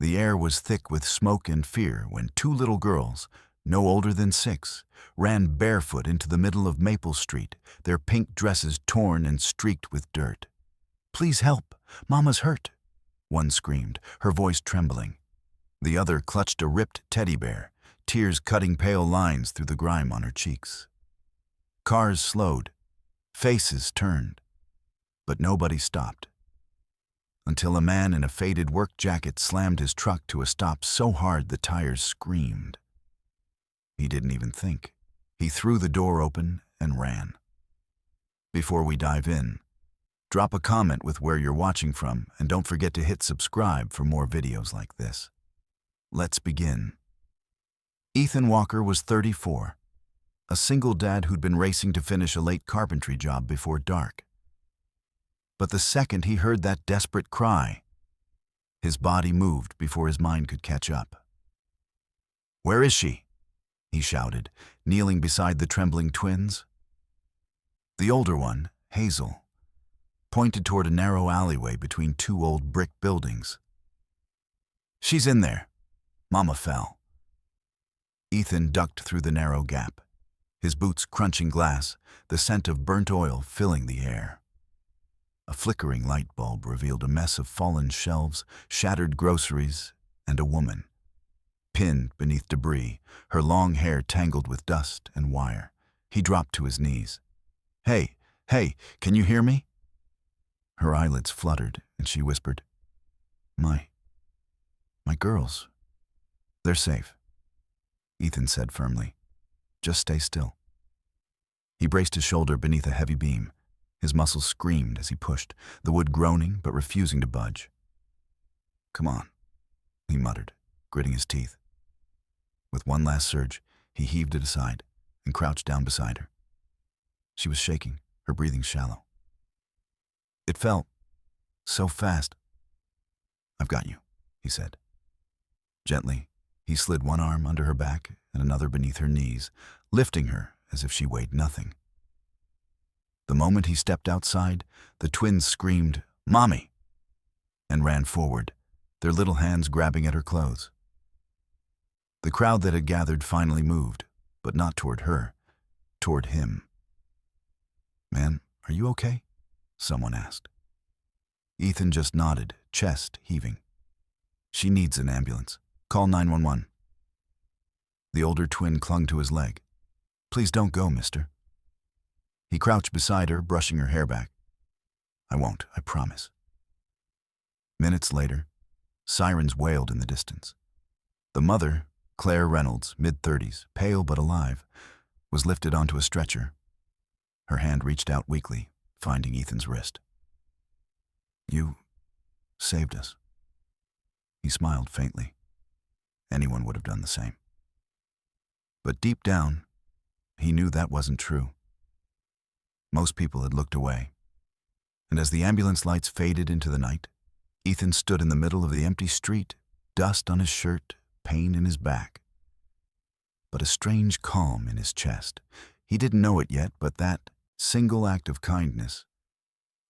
The air was thick with smoke and fear when two little girls, no older than 6, ran barefoot into the middle of Maple Street, their pink dresses torn and streaked with dirt. "Please help! Mama's hurt!" one screamed, her voice trembling. The other clutched a ripped teddy bear, tears cutting pale lines through the grime on her cheeks. Cars slowed, faces turned, but nobody stopped. Until a man in a faded work jacket slammed his truck to a stop so hard the tires screamed. He didn't even think. He threw the door open and ran. Before we dive in, drop a comment with where you're watching from, and don't forget to hit subscribe for more videos like this. Let's begin. Ethan Walker was 34, a single dad who'd been racing to finish a late carpentry job before dark. But the second he heard that desperate cry, his body moved before his mind could catch up. "Where is she?" he shouted, kneeling beside the trembling twins. The older one, Hazel, pointed toward a narrow alleyway between two old brick buildings. "She's in there. Mama fell." Ethan ducked through the narrow gap, his boots crunching glass, the scent of burnt oil filling the air. A flickering light bulb revealed a mess of fallen shelves, shattered groceries, and a woman, pinned beneath debris, her long hair tangled with dust and wire. He dropped to his knees. Hey, can you hear me?" Her eyelids fluttered, and she whispered, My girls, they're safe," Ethan said firmly. "Just stay still." He braced his shoulder beneath a heavy beam. His muscles screamed as he pushed, the wood groaning but refusing to budge. "Come on," he muttered, gritting his teeth. With one last surge, he heaved it aside and crouched down beside her. She was shaking, her breathing shallow. It felt so fast. "I've got you," he said. Gently, he slid one arm under her back and another beneath her knees, lifting her as if she weighed nothing. The moment he stepped outside, the twins screamed, "Mommy!" and ran forward, their little hands grabbing at her clothes. The crowd that had gathered finally moved, but not toward her, toward him. "Man, are you okay?" someone asked. Ethan just nodded, chest heaving. "She needs an ambulance. Call 911. The older twin clung to his leg. "Please don't go, mister." He crouched beside her, brushing her hair back. "I won't, I promise." Minutes later, sirens wailed in the distance. The mother, Claire Reynolds, mid-30s, pale but alive, was lifted onto a stretcher. Her hand reached out weakly, finding Ethan's wrist. "You saved us." He smiled faintly. Anyone would have done the same. But deep down, he knew that wasn't true. Most people had looked away, and as the ambulance lights faded into the night, Ethan stood in the middle of the empty street, dust on his shirt, pain in his back, but a strange calm in his chest. He didn't know it yet, but that single act of kindness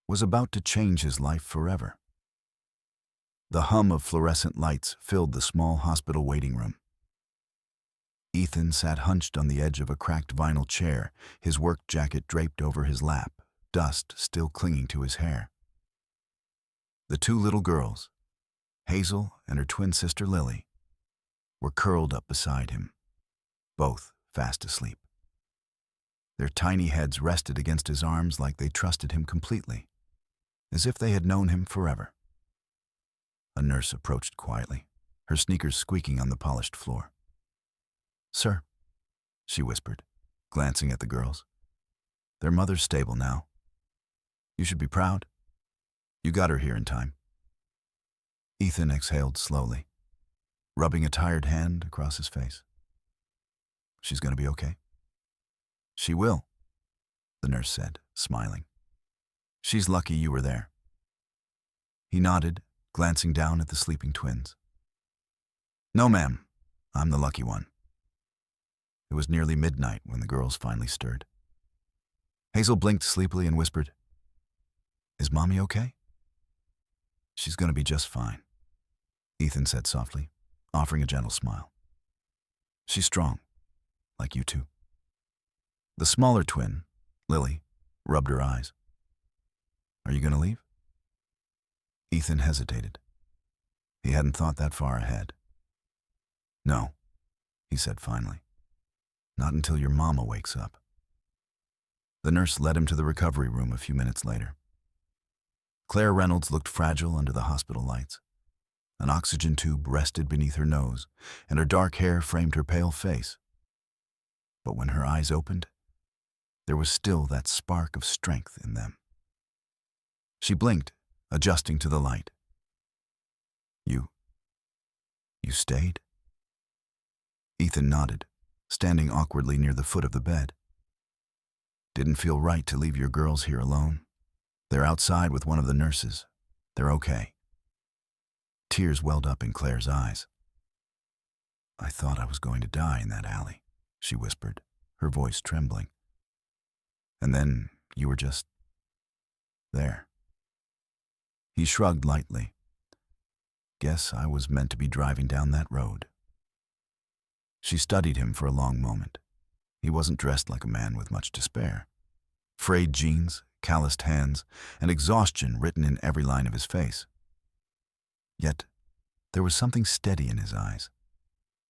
was about to change his life forever. The hum of fluorescent lights filled the small hospital waiting room. Ethan sat hunched on the edge of a cracked vinyl chair, his work jacket draped over his lap, dust still clinging to his hair. The two little girls, Hazel and her twin sister Lily, were curled up beside him, both fast asleep. Their tiny heads rested against his arms like they trusted him completely, as if they had known him forever. A nurse approached quietly, her sneakers squeaking on the polished floor. "Sir," she whispered, glancing at the girls. "Their mother's stable now. You should be proud. You got her here in time." Ethan exhaled slowly, rubbing a tired hand across his face. "She's going to be okay?" "She will," the nurse said, smiling. "She's lucky you were there." He nodded, glancing down at the sleeping twins. "No, ma'am. I'm the lucky one." It was nearly midnight when the girls finally stirred. Hazel blinked sleepily and whispered, "Is Mommy okay?" "She's going to be just fine." Ethan said softly, offering a gentle smile. She's strong, like you two. The smaller twin, Lily, rubbed her eyes. Are you going to leave? Ethan hesitated. He hadn't thought that far ahead. No, he said finally. Not until your mama wakes up. The nurse led him to the recovery room a few minutes later. Claire Reynolds looked fragile under the hospital lights. An oxygen tube rested beneath her nose, and her dark hair framed her pale face. But when her eyes opened, there was still that spark of strength in them. She blinked, adjusting to the light. You stayed? Ethan nodded, standing awkwardly near the foot of the bed. Didn't feel right to leave your girls here alone. They're outside with one of the nurses. They're okay. Tears welled up in Claire's eyes. I thought I was going to die in that alley, she whispered, her voice trembling. And then you were just there. He shrugged lightly. Guess I was meant to be driving down that road. She studied him for a long moment. He wasn't dressed like a man with much to spare. Frayed jeans, calloused hands, and exhaustion written in every line of his face. Yet, there was something steady in his eyes,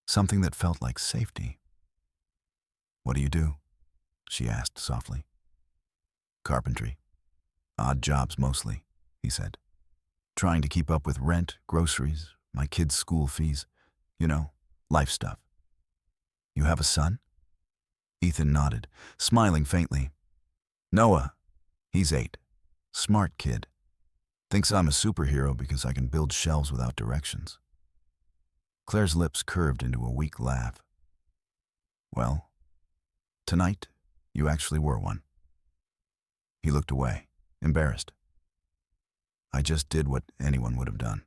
something that felt like safety. What do you do? She asked softly. Carpentry. Odd jobs mostly, he said. Trying to keep up with rent, groceries, my kids' school fees, life stuff. You have a son? Ethan nodded, smiling faintly. Noah. He's 8. Smart kid. Thinks I'm a superhero because I can build shelves without directions. Claire's lips curved into a weak laugh. Well, tonight, you actually were one. He looked away, embarrassed. I just did what anyone would have done.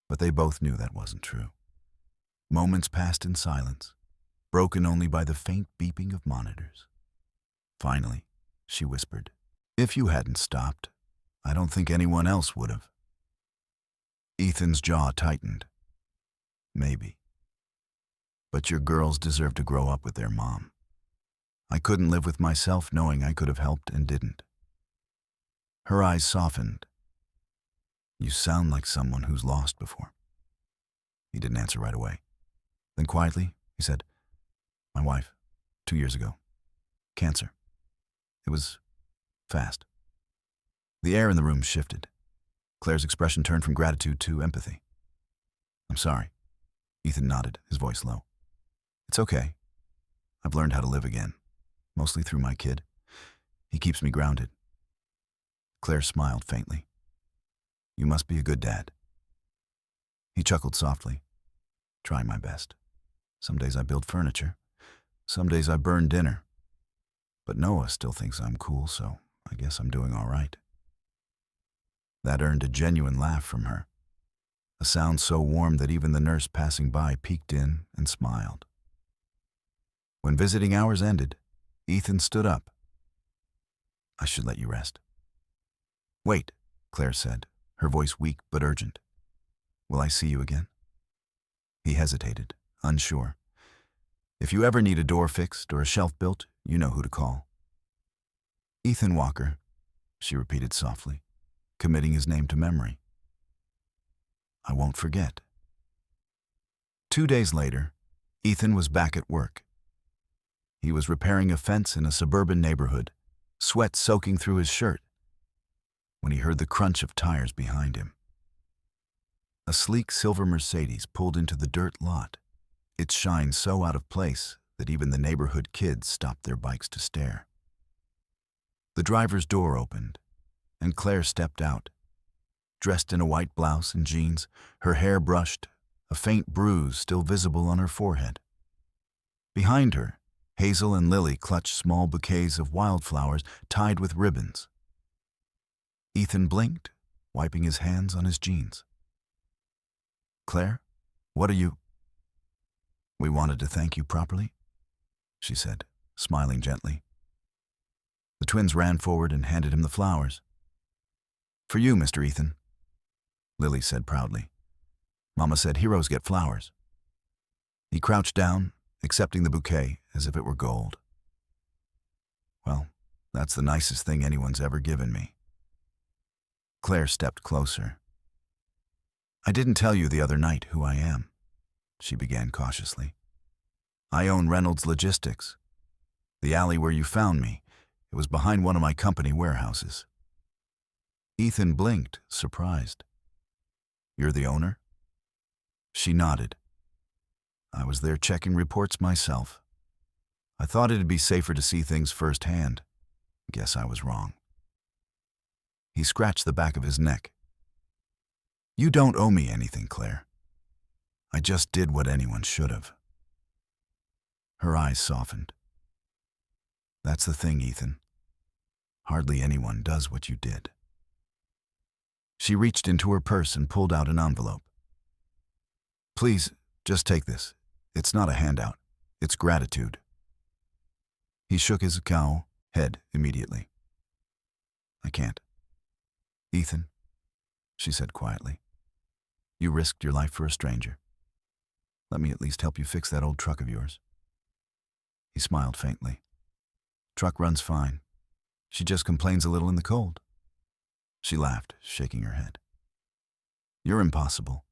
But they both knew that wasn't true. Moments passed in silence, broken only by the faint beeping of monitors. Finally, she whispered, If you hadn't stopped, I don't think anyone else would have. Ethan's jaw tightened. Maybe. But your girls deserve to grow up with their mom. I couldn't live with myself knowing I could have helped and didn't. Her eyes softened. You sound like someone who's lost before. He didn't answer right away. Then quietly, he said, My wife, 2 years ago. Cancer. It was fast. The air in the room shifted. Claire's expression turned from gratitude to empathy. I'm sorry. Ethan nodded, his voice low. It's okay. I've learned how to live again, mostly through my kid. He keeps me grounded. Claire smiled faintly. You must be a good dad. He chuckled softly. Trying my best. Some days I build furniture. Some days I burn dinner. But Noah still thinks I'm cool, so I guess I'm doing all right. That earned a genuine laugh from her. A sound so warm that even the nurse passing by peeked in and smiled. When visiting hours ended, Ethan stood up. I should let you rest. Wait, Claire said, her voice weak but urgent. Will I see you again? He hesitated, unsure. If you ever need a door fixed or a shelf built, you know who to call. Ethan Walker, she repeated softly, committing his name to memory. I won't forget. 2 days later, Ethan was back at work. He was repairing a fence in a suburban neighborhood, sweat soaking through his shirt, when he heard the crunch of tires behind him. A sleek silver Mercedes pulled into the dirt lot, its shine so out of place that even the neighborhood kids stopped their bikes to stare. The driver's door opened, and Claire stepped out, dressed in a white blouse and jeans, her hair brushed, a faint bruise still visible on her forehead. Behind her, Hazel and Lily clutched small bouquets of wildflowers tied with ribbons. Ethan blinked, wiping his hands on his jeans. Claire, what are you? We wanted to thank you properly, she said, smiling gently. The twins ran forward and handed him the flowers. For you, Mr. Ethan, Lily said proudly. Mama said heroes get flowers. He crouched down, accepting the bouquet as if it were gold. Well, that's the nicest thing anyone's ever given me. Claire stepped closer. I didn't tell you the other night who I am, she began cautiously. I own Reynolds Logistics. The alley where you found me, it was behind one of my company warehouses. Ethan blinked, surprised. You're the owner? She nodded. I was there checking reports myself. I thought it'd be safer to see things firsthand. Guess I was wrong. He scratched the back of his neck. You don't owe me anything, Claire. I just did what anyone should have. Her eyes softened. That's the thing, Ethan. Hardly anyone does what you did. She reached into her purse and pulled out an envelope. Please, just take this. It's not a handout. It's gratitude. He shook his head immediately. I can't. Ethan, she said quietly, you risked your life for a stranger. Let me at least help you fix that old truck of yours. He smiled faintly. Truck runs fine. She just complains a little in the cold. She laughed, shaking her head. You're impossible.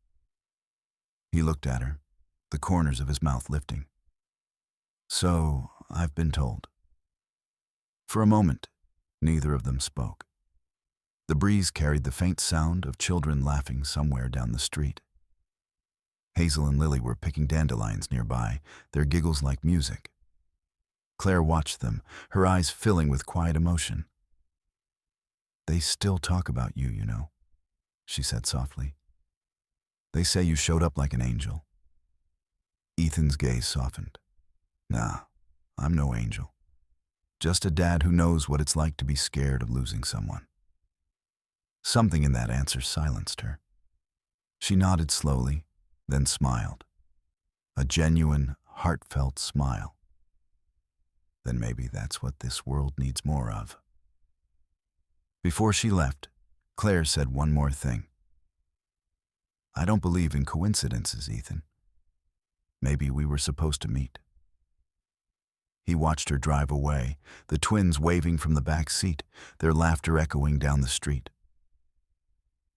He looked at her, the corners of his mouth lifting. So, I've been told. For a moment, neither of them spoke. The breeze carried the faint sound of children laughing somewhere down the street. Hazel and Lily were picking dandelions nearby, their giggles like music. Claire watched them, her eyes filling with quiet emotion. They still talk about you, you know, she said softly. They say you showed up like an angel. Ethan's gaze softened. Nah, I'm no angel. Just a dad who knows what it's like to be scared of losing someone. Something in that answer silenced her. She nodded slowly, then smiled. A genuine, heartfelt smile. Then maybe that's what this world needs more of. Before she left, Claire said one more thing. I don't believe in coincidences, Ethan. Maybe we were supposed to meet. He watched her drive away, the twins waving from the back seat, their laughter echoing down the street.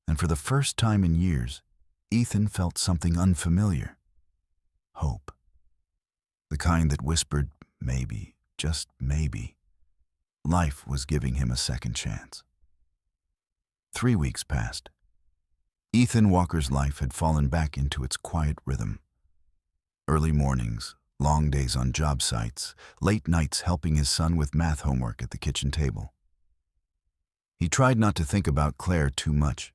And for the first time in years, Ethan felt something unfamiliar. Hope. The kind that whispered, maybe, just maybe, life was giving him a second chance. 3 weeks passed. Ethan Walker's life had fallen back into its quiet rhythm. Early mornings, long days on job sites, late nights helping his son with math homework at the kitchen table. He tried not to think about Claire too much,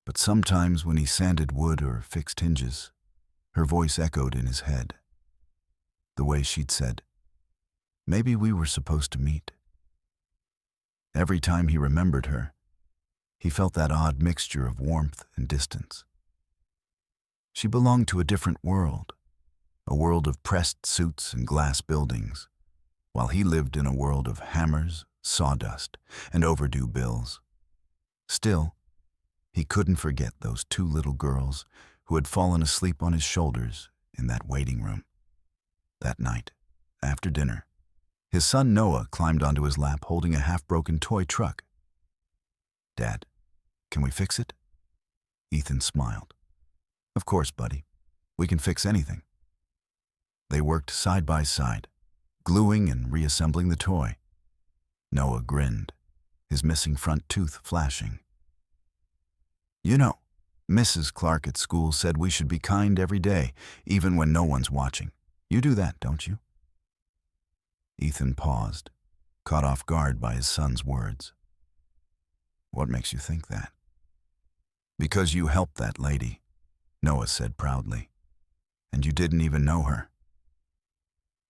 but sometimes when he sanded wood or fixed hinges, her voice echoed in his head. The way she'd said, maybe we were supposed to meet. Every time he remembered her, he felt that odd mixture of warmth and distance. She belonged to a different world, a world of pressed suits and glass buildings, while he lived in a world of hammers, sawdust, and overdue bills. Still, he couldn't forget those 2 little girls who had fallen asleep on his shoulders in that waiting room. That night, after dinner, his son Noah climbed onto his lap holding a half-broken toy truck. Dad, can we fix it? Ethan smiled. Of course, buddy. We can fix anything. They worked side by side, gluing and reassembling the toy. Noah grinned, his missing front tooth flashing. You know, Mrs. Clark at school said we should be kind every day, even when no one's watching. You do that, don't you? Ethan paused, caught off guard by his son's words. What makes you think that? Because you helped that lady, Noah said proudly. And you didn't even know her.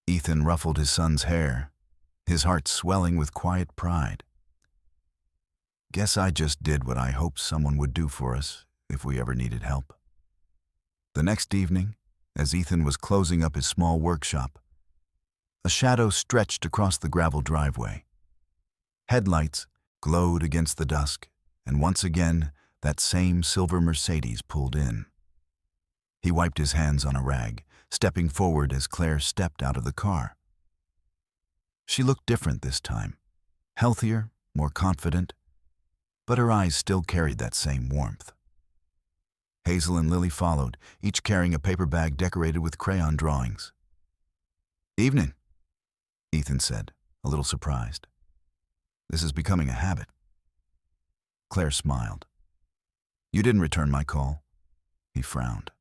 Ethan ruffled his son's hair, his heart swelling with quiet pride. Guess I just did what I hoped someone would do for us if we ever needed help. The next evening, as Ethan was closing up his small workshop, a shadow stretched across the gravel driveway. Headlights glowed against the dusk, and once again, that same silver Mercedes pulled in. He wiped his hands on a rag, stepping forward as Claire stepped out of the car. She looked different this time, healthier, more confident, but her eyes still carried that same warmth. Hazel and Lily followed, each carrying a paper bag decorated with crayon drawings. "Evening," Ethan said, a little surprised. "This is becoming a habit." Claire smiled. "You didn't return my call." He frowned.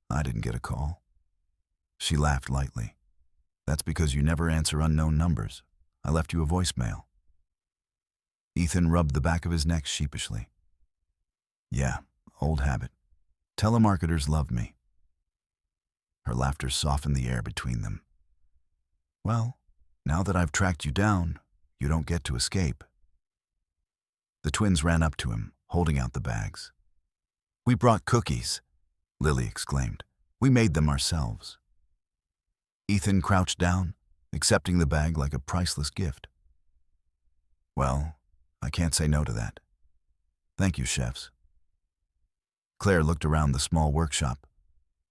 "I didn't get a call." She laughed lightly. "That's because you never answer unknown numbers. I left you a voicemail." Ethan rubbed the back of his neck sheepishly. "Yeah, old habit. Telemarketers love me." Her laughter softened the air between them. "Well, now that I've tracked you down, you don't get to escape." The twins ran up to him, holding out the bags. "We brought cookies," Lily exclaimed. "We made them ourselves." Ethan crouched down, accepting the bag like a priceless gift. "Well, I can't say no to that. Thank you, chefs." Claire looked around the small workshop.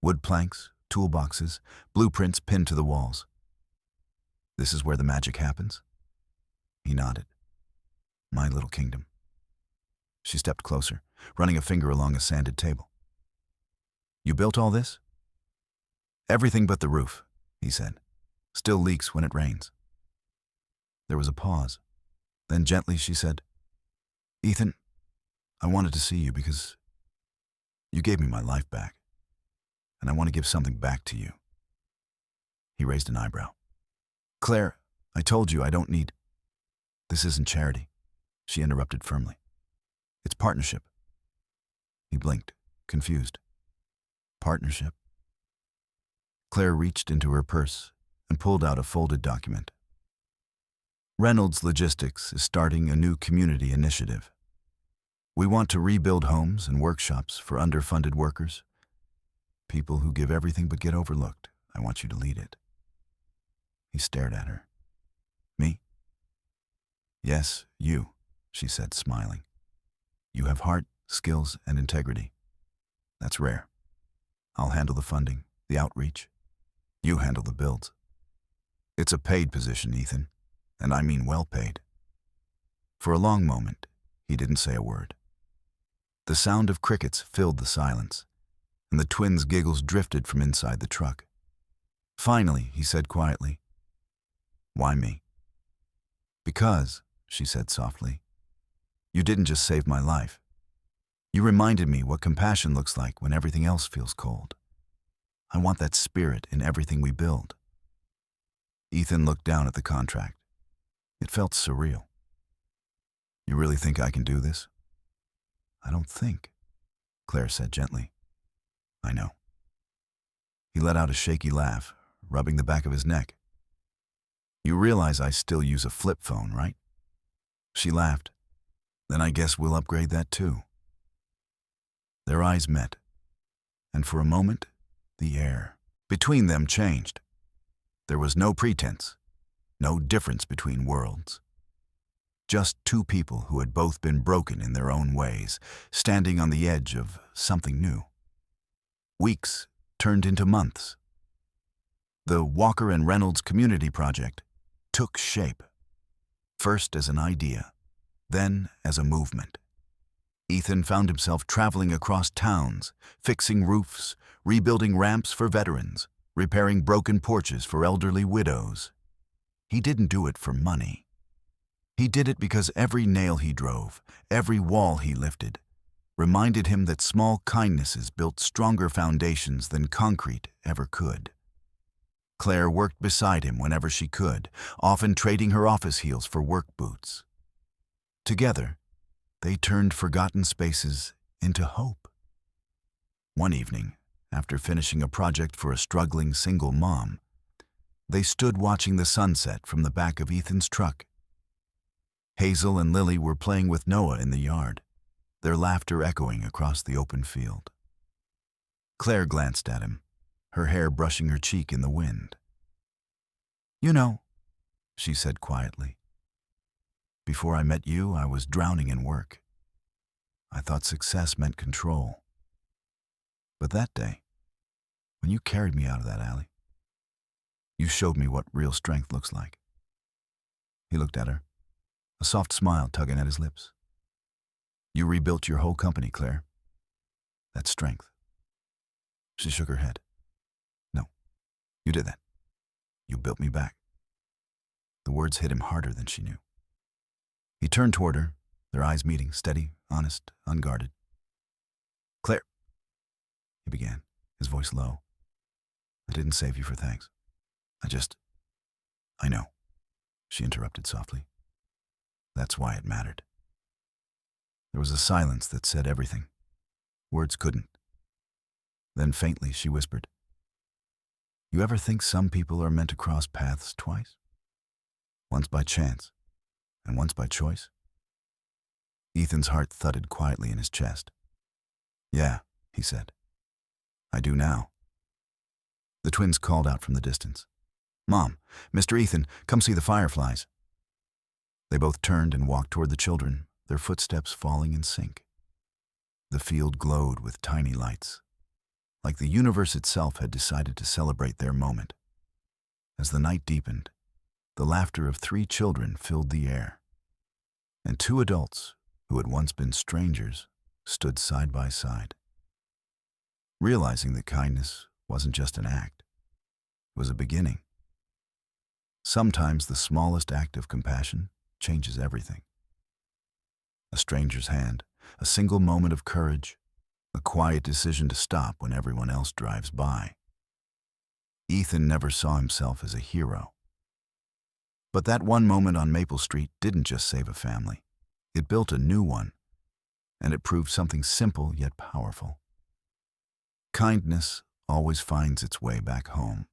Wood planks, toolboxes, blueprints pinned to the walls. "This is where the magic happens?" He nodded. "My little kingdom." She stepped closer, running a finger along a sanded table. "You built all this?" "Everything but the roof," he said. "Still leaks when it rains." There was a pause. Then gently she said, "Ethan, I wanted to see you because you gave me my life back, and I want to give something back to you." He raised an eyebrow. "Claire, I told you I don't need—" "This isn't charity," she interrupted firmly. "It's partnership." He blinked, confused. "Partnership?" Claire reached into her purse and pulled out a folded document. "Reynolds Logistics is starting a new community initiative. We want to rebuild homes and workshops for underfunded workers. People who give everything but get overlooked. I want you to lead it." He stared at her. "Me?" "Yes, you," she said, smiling. "You have heart, skills, and integrity. That's rare. I'll handle the funding, the outreach. You handle the builds. It's a paid position, Ethan, and I mean well paid." For a long moment, he didn't say a word. The sound of crickets filled the silence, and the twins' giggles drifted from inside the truck. Finally, he said quietly, "Why me?" "Because," she said softly, "you didn't just save my life. You reminded me what compassion looks like when everything else feels cold. I want that spirit in everything we build." Ethan looked down at the contract. It felt surreal. "You really think I can do this?" "I don't think," Claire said gently. "I know." He let out a shaky laugh, rubbing the back of his neck. "You realize I still use a flip phone, right?" She laughed. "Then I guess we'll upgrade that too." Their eyes met, and for a moment, the air between them changed. There was no pretense, no difference between worlds. Just two people who had both been broken in their own ways, standing on the edge of something new. Weeks turned into months. The Walker and Reynolds Community Project took shape, first as an idea, then as a movement. Ethan found himself traveling across towns, fixing roofs, rebuilding ramps for veterans, repairing broken porches for elderly widows. He didn't do it for money. He did it because every nail he drove, every wall he lifted, reminded him that small kindnesses built stronger foundations than concrete ever could. Claire worked beside him whenever she could, often trading her office heels for work boots. Together, they turned forgotten spaces into hope. One evening, after finishing a project for a struggling single mom, they stood watching the sunset from the back of Ethan's truck. Hazel and Lily were playing with Noah in the yard, their laughter echoing across the open field. Claire glanced at him, her hair brushing her cheek in the wind. "You know," she said quietly, "before I met you, I was drowning in work. I thought success meant control. But that day, When you carried me out of that alley, you showed me what real strength looks like. He looked at her, a soft smile tugging at his lips. You rebuilt your whole company, Claire. That's strength. She shook her head. No, you did that. You built me back. The words hit him harder than she knew. He turned toward her, their eyes meeting, steady, honest, unguarded. Claire, he began, his voice low. I didn't save you for thanks. I know, she interrupted softly. That's why it mattered. There was a silence that said everything. Words couldn't. Then faintly she whispered, You ever think some people are meant to cross paths twice? Once by chance, and once by choice? Ethan's heart thudded quietly in his chest. Yeah, he said. I do now. The twins called out from the distance. Mom, Mr. Ethan, come see the fireflies. They both turned and walked toward the children, their footsteps falling in sync. The field glowed with tiny lights, like the universe itself had decided to celebrate their moment. As the night deepened, the laughter of 3 children filled the air, and 2 adults, who had once been strangers, stood side by side. Realizing that kindness wasn't just an act, it was a beginning. Sometimes the smallest act of compassion changes everything. A stranger's hand, a single moment of courage, a quiet decision to stop when everyone else drives by. Ethan never saw himself as a hero. But that one moment on Maple Street didn't just save a family. It built a new one, and it proved something simple yet powerful. Kindness always finds its way back home.